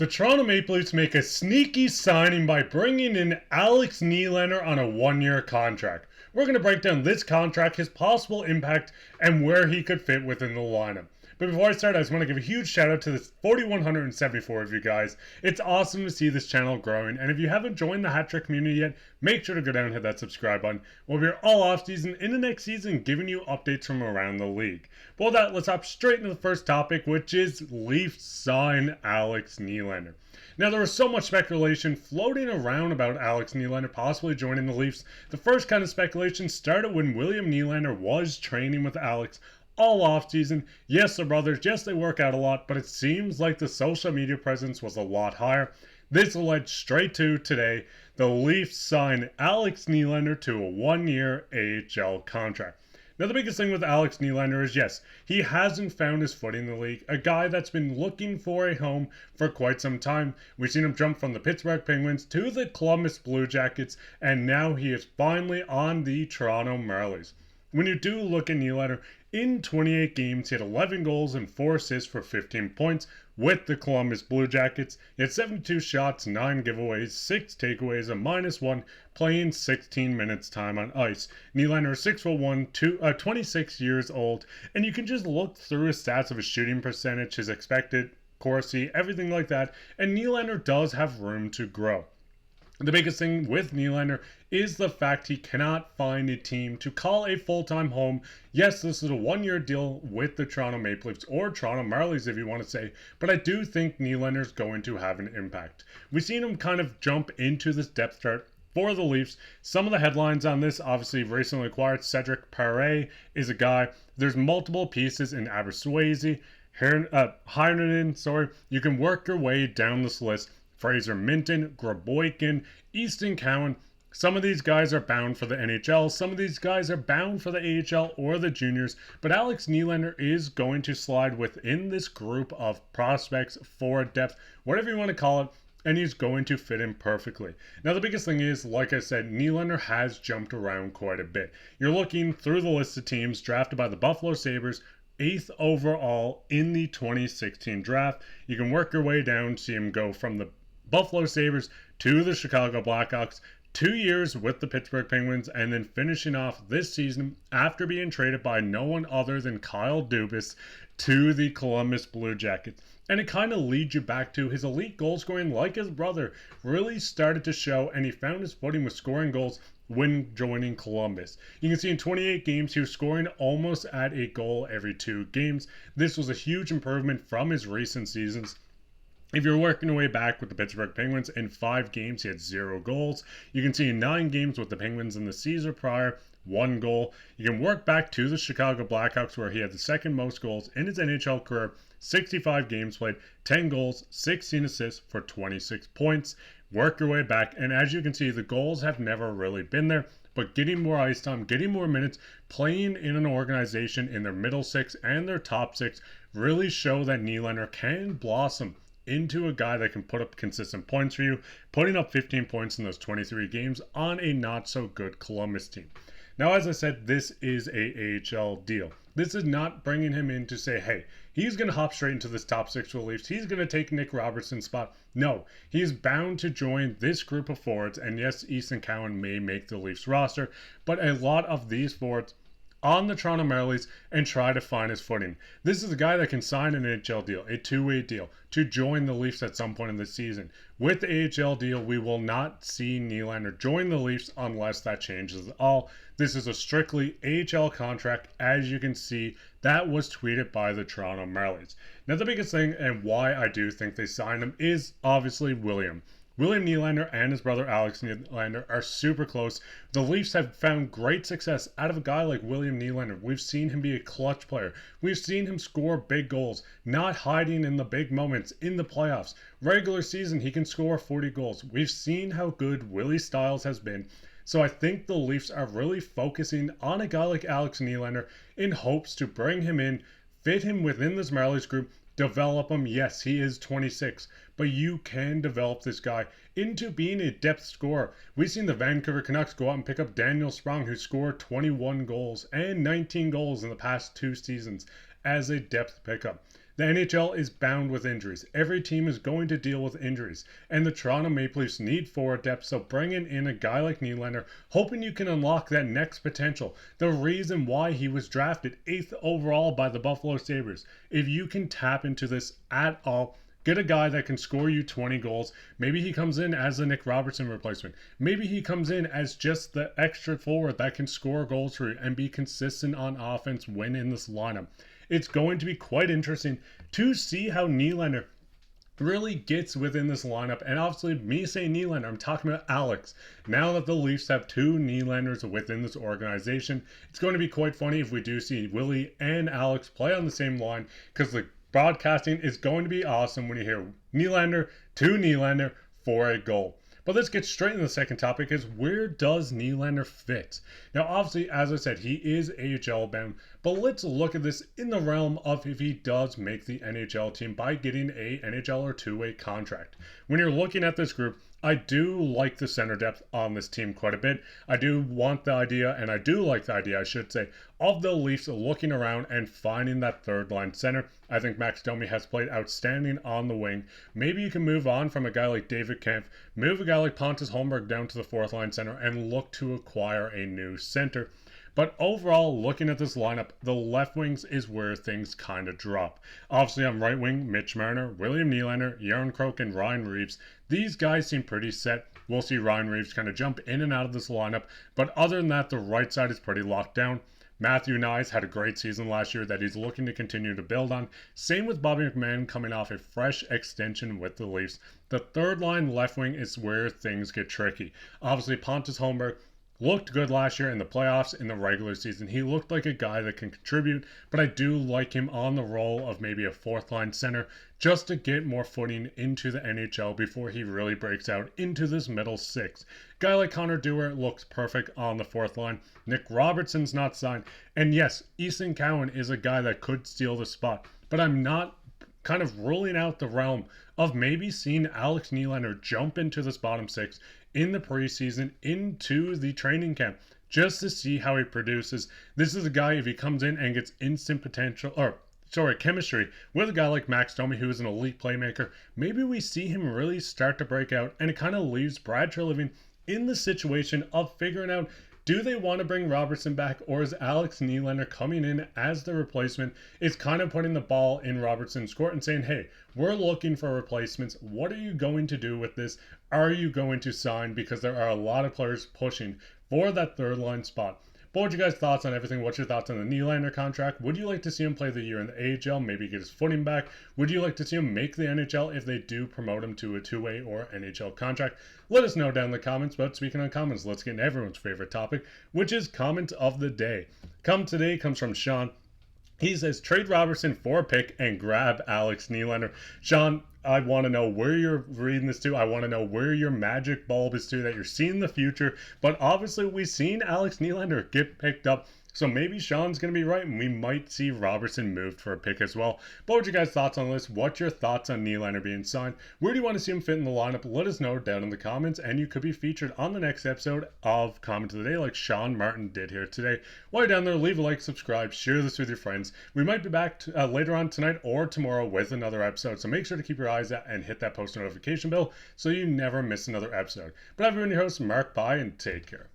The Toronto Maple Leafs make a sneaky signing by bringing in Alex Nylander on a one-year contract. We're going to break down this contract, his possible impact, and where he could fit within the lineup. But before I start, I just want to give a huge shout out to this 4,174 of you guys. It's awesome to see this channel growing, and if you haven't joined the Hat Trick community yet, make sure to go down and hit that subscribe button. We'll be here all off season in the next season, giving you updates from around the league. But with that, let's hop straight into the first topic, which is Leafs sign Alex Nylander. Now, there was so much speculation floating around about Alex Nylander possibly joining the Leafs. The first kind of speculation started when William Nylander was training with Alex all offseason. Yes, they're brothers. Yes, they work out a lot, but it seems like the social media presence was a lot higher. This led straight to today. The Leafs signed Alex Nylander to a one-year AHL contract. Now, the biggest thing with Alex Nylander is, yes, he hasn't found his footing in the league. A guy that's been looking for a home for quite some time. We've seen him jump from the Pittsburgh Penguins to the Columbus Blue Jackets, and now he is finally on the Toronto Marlies. When you do look at Nylander, in 28 games, he had 11 goals and 4 assists for 15 points with the Columbus Blue Jackets. He had 72 shots, 9 giveaways, 6 takeaways, a -1, playing 16 minutes time on ice. Nylander is 6'1", 26 years old, and you can just look through his stats of his shooting percentage, his expected Corsi, everything like that, and Nylander does have room to grow. The biggest thing with Nylander is the fact he cannot find a team to call a full-time home. Yes, this is a one-year deal with the Toronto Maple Leafs, or Toronto Marlies if you want to say, but I do think Nylander's going to have an impact. We've seen him kind of jump into this depth chart for the Leafs. Some of the headlines on this, obviously recently acquired Cedric Paré is a guy. There's multiple pieces in Abersuazi, Heinonen, You can work your way down this list. Fraser Minton, Graboykin, Easton Cowan. Some of these guys are bound for the NHL. Some of these guys are bound for the AHL or the juniors. But Alex Nylander is going to slide within this group of prospects for depth, whatever you want to call it, and he's going to fit in perfectly. Now, the biggest thing is, like I said, Nylander has jumped around quite a bit. You're looking through the list of teams drafted by the Buffalo Sabres, 8th overall in the 2016 draft. You can work your way down, see him go from the Buffalo Sabres to the Chicago Blackhawks, 2 years with the Pittsburgh Penguins, and then finishing off this season after being traded by no one other than Kyle Dubas to the Columbus Blue Jackets. And it kind of leads you back to his elite goal scoring, like his brother, really started to show, and he found his footing with scoring goals when joining Columbus. You can see in 28 games, he was scoring almost at a goal every 2 games. This was a huge improvement from his recent seasons. If you're working your way back with the Pittsburgh Penguins, in 5 games he had 0 goals. You can see in 9 games with the Penguins in the season prior, 1 goal. You can work back to the Chicago Blackhawks, where he had the second most goals in his NHL career, 65 games played, 10 goals, 16 assists for 26 points. Work your way back, and as you can see, the goals have never really been there, but getting more ice time, getting more minutes, playing in an organization in their middle 6 and their top 6 really show that Nylander can blossom into a guy that can put up consistent points for you, putting up 15 points in those 23 games on a not-so-good Columbus team. Now, as I said, this is a AHL deal. This is not bringing him in to say, hey, he's going to hop straight into this top 6 for the Leafs. He's going to take Nick Robertson's spot. No, he is bound to join this group of forwards, and yes, Easton Cowan may make the Leafs roster, but a lot of these forwards on the Toronto Marlies and try to find his footing. This is a guy that can sign an NHL deal, a 2-way deal, to join the Leafs at some point in the season. With the AHL deal, we will not see Nylander join the Leafs unless that changes at all. This is a strictly AHL contract, as you can see. That was tweeted by the Toronto Marlies. Now, the biggest thing and why I do think they signed him is obviously William Nylander and his brother Alex Nylander are super close. The Leafs have found great success out of a guy like William Nylander. We've seen him be a clutch player. We've seen him score big goals, not hiding in the big moments in the playoffs. Regular season, he can score 40 goals. We've seen how good Willie Stiles has been. So I think the Leafs are really focusing on a guy like Alex Nylander in hopes to bring him in, fit him within this Marlies group, develop him. Yes, he is 26, but you can develop this guy into being a depth scorer. We've seen the Vancouver Canucks go out and pick up Daniel Sprong, who scored 21 goals and 19 goals in the past 2 seasons as a depth pickup. The NHL is bound with injuries. Every team is going to deal with injuries. And the Toronto Maple Leafs need forward depth, so bringing in a guy like Nylander, hoping you can unlock that next potential. The reason why he was drafted 8th overall by the Buffalo Sabres. If you can tap into this at all, get a guy that can score you 20 goals. Maybe he comes in as a Nick Robertson replacement. Maybe he comes in as just the extra forward that can score goals for you and be consistent on offense when in this lineup. It's going to be quite interesting to see how Nylander really gets within this lineup. And obviously, me saying Nylander, I'm talking about Alex. Now that the Leafs have 2 Nylanders within this organization, it's going to be quite funny if we do see Willie and Alex play on the same line, because the broadcasting is going to be awesome when you hear Nylander to Nylander for a goal. But let's get straight into the second topic, is where does Nylander fit? Now, obviously, as I said, he is AHL bound, but let's look at this in the realm of if he does make the NHL team by getting a NHL or two-way contract. When you're looking at this group, I do like the center depth on this team quite a bit. I do want the idea, and I do like the idea, I should say, of the Leafs looking around and finding that third line center. I think Max Domi has played outstanding on the wing. Maybe you can move on from a guy like David Kampf, move a guy like Pontus Holmberg down to the fourth line center, and look to acquire a new center. But overall, looking at this lineup, the left wings is where things kind of drop. Obviously, on right wing, Mitch Marner, William Nylander, Jarnkrok, Croak, and Ryan Reeves. These guys seem pretty set. We'll see Ryan Reeves kind of jump in and out of this lineup. But other than that, the right side is pretty locked down. Matthew Knies had a great season last year that he's looking to continue to build on. Same with Bobby McMann coming off a fresh extension with the Leafs. The third line left wing is where things get tricky. Obviously, Pontus Holmberg looked good last year in the playoffs, in the regular season. He looked like a guy that can contribute, but I do like him on the role of maybe a fourth line center just to get more footing into the NHL before he really breaks out into this middle six. Guy like Connor Dewar looks perfect on the fourth line. Nick Robertson's not signed. And yes, Easton Cowan is a guy that could steal the spot, but I'm not kind of ruling out the realm of maybe seeing Alex Nylander jump into this bottom six in the preseason, into the training camp, just to see how he produces. This is a guy, if he comes in and gets instant chemistry with a guy like Max Domi, who is an elite playmaker, maybe we see him really start to break out, and it kind of leaves Brad Treliving in the situation of figuring out, do they want to bring Robertson back, or is Alex Nylander coming in as the replacement? Is kind of putting the ball in Robertson's court and saying, hey, we're looking for replacements. What are you going to do with this? Are you going to sign? Because there are a lot of players pushing for that third line spot. But what's your guys' thoughts on everything? What's your thoughts on the Nylander contract? Would you like to see him play the year in the AHL, maybe get his footing back? Would you like to see him make the NHL if they do promote him to a two-way or NHL contract? Let us know down in the comments. But speaking of comments, let's get into everyone's favorite topic, which is comment of the day. Comment today comes from Sean. He says, trade Robertson for a pick and grab Alex Nylander. Sean, I want to know where you're reading this to. I want to know where your magic bulb is to, that you're seeing the future. But obviously, we've seen Alex Nylander get picked up. So maybe Sean's going to be right, and we might see Robertson moved for a pick as well. But what's your guys' thoughts on this? What's your thoughts on Nylander being signed? Where do you want to see him fit in the lineup? Let us know down in the comments, and you could be featured on the next episode of Comment of the Day like Sean Martin did here today. While you're down there, leave a like, subscribe, share this with your friends. We might be back later on tonight or tomorrow with another episode, so make sure to keep your eyes out and hit that post notification bell so you never miss another episode. But I've been your host, Mark Pye, and take care.